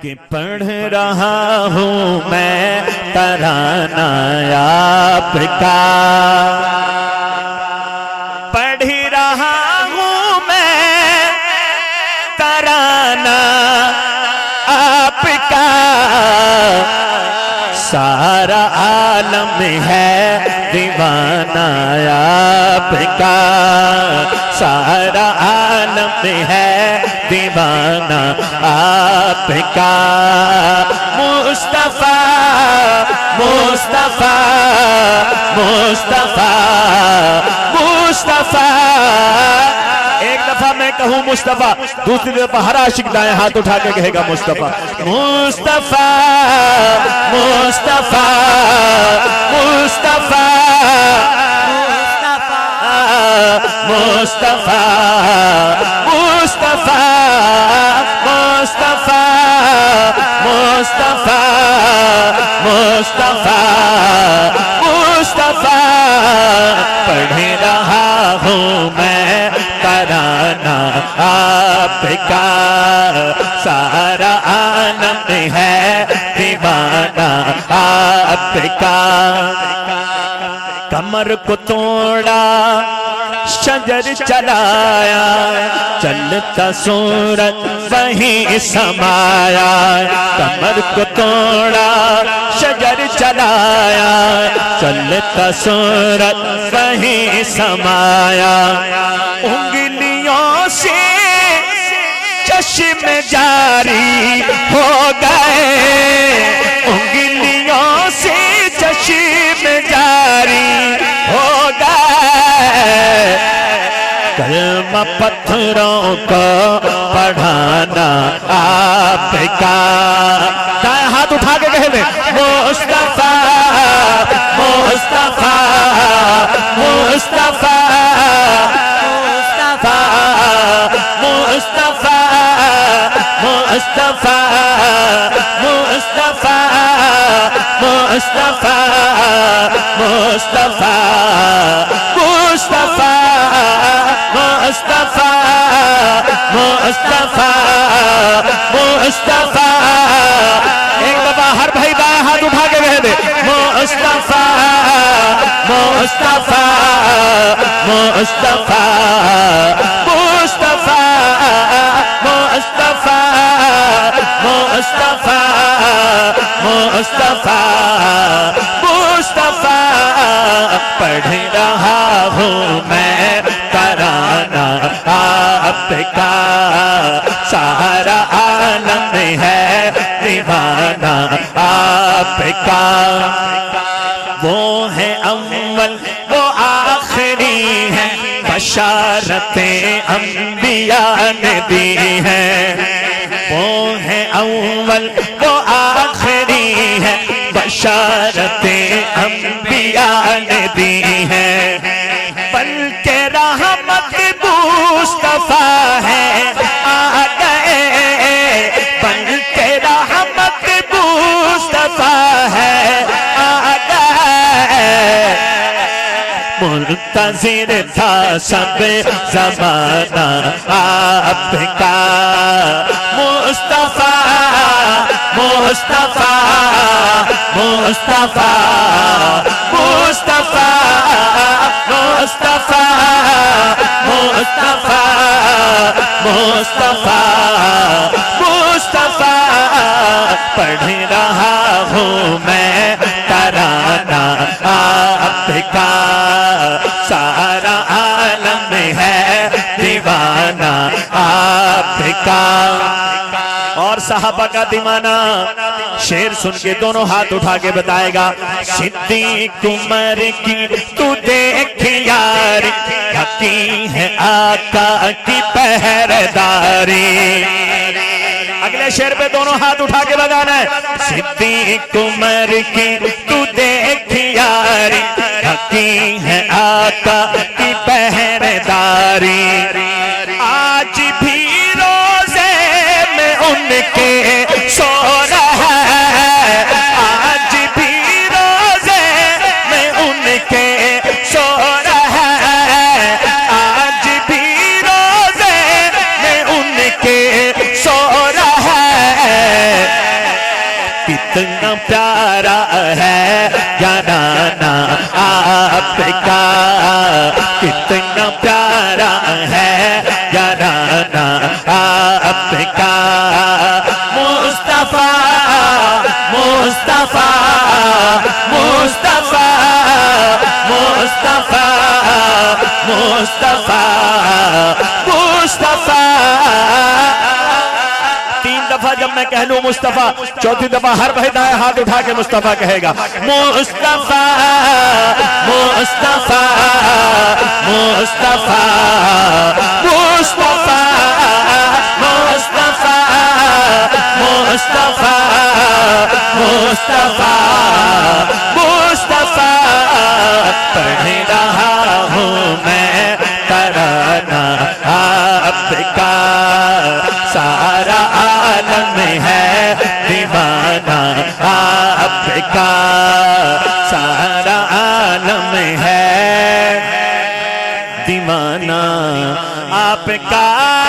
کہ پڑھ رہا ہوں میں ترانہ آپ کا، پڑھ رہا ہوں میں ترانہ آپ کا، سارا عالم ہے دیوانہ آپ کا، سارا عالم ہے دیوانہ آپ کا، مصطفیٰ مصطفیٰ مصطفیٰ مصطفیٰ۔ ایک دفعہ میں کہوں مصطفیٰ، دوسری دفعہ ہر عاشق دائیں ہاتھ اٹھا کے کہے گا مصطفیٰ مصطفیٰ مصطفیٰ مصطفیٰ مصطفیٰ مصطفیٰ مصطفیٰ مصطفیٰ مصطفیٰ مصطفیٰ، پڑھ رہا ہوں میں ترانہ آپ کا، سارا عالم ہے دیوانہ آپ کا، کمر کو توڑا شجر چلایا، چلتا سورج وہیں سمایا، کمر کو توڑا شجر چلایا، چلتا سورج وہیں سمایا، انگلیوں سے چشم جاری ہو گئے، انگلیوں سے چشم جاری ہو گئے، کلمہ پتھروں کو پڑھانا آپ کا، دائیں ہاتھ اٹھا کے کہہ دیں مصطفیٰ مصطفیٰ مصطفیٰ مصطفیٰ مصطفیٰ مصطفیٰ مصطفیٰ مصطفیٰ مصطفیٰ مصطفیٰ مصطفیٰ مصطفیٰ، ایک دفعہ ہر بھائی دائیں ہاتھ اٹھا کے کہہ دے مصطفیٰ مصطفیٰ مصطفیٰ مصطفیٰ مصطفیٰ مصطفیٰ مصطفیٰ مصطفیٰ، پڑھ رہا ہوں میں ترانہ آپ کا، سارا عالم ہے دیوانہ آپ کا، وہ ہے اول وہ آخری ہے، بشارتیں انبیاء نے دی ہیں، وہ ہے اول وہ آخری ہے، بشارتیں انبیاء نے دی ہیں، بلکہ رحمت مصطفیٰ ہے آ گئے، بلکہ رحمت مصطفیٰ ہے آ گئے، منتظر تھا سب زمانہ آپ کا، مصطفیٰ مصطفیٰ مصطفیٰ مصطفیٰ مصطفیٰ مصطفیٰ مصطفیٰ مصطفیٰ، پڑھ رہا ہوں میں ترانہ آپ کا، سارا عالم ہے دیوانہ آپ کا، اور صحابہ کا دیوانہ شعر سن کے دونوں ہاتھ اٹھا کے بتائے گا، صدیق عمر کی تو دیکھ یار، حقی ہے آقا کی پہرےداری، اگلے شعر پہ دونوں ہاتھ اٹھا کے بتانا ہے، صدیق عمر کی تو دیکھ یار، حقی ہے آقا کی پہرےداری، آج بھی روزے میں ان کے سو رہا ہے، آج بھی روزے میں ان کے سو رہا ہے، آج بھی روزے میں ان کے سو رہا ہے، کتنا پیارا ہے یارانہ آپ کا، کتنا پیارا ہے یارانہ آپ کا، مصطفیٰ مصطفیٰ مصطفیٰ مصطفیٰ مصطفیٰ مصطفیٰ۔ تین دفعہ جب میں کہہ لوں مصطفیٰ، چوتھی دفعہ ہر بھائی دائیں ہاتھ اٹھا کے مصطفیٰ کہے گا، مصطفیٰ مصطفیٰ مصطفیٰ مصطفیٰ مصطفیٰ مصطفیٰ مصطفیٰ مصطفیٰ۔ پڑھ رہا ہوں میں ترانہ آپ کا، سارا عالم ہے دیوانہ آپ کا، سارا عالم ہے دیوانہ آپ کا۔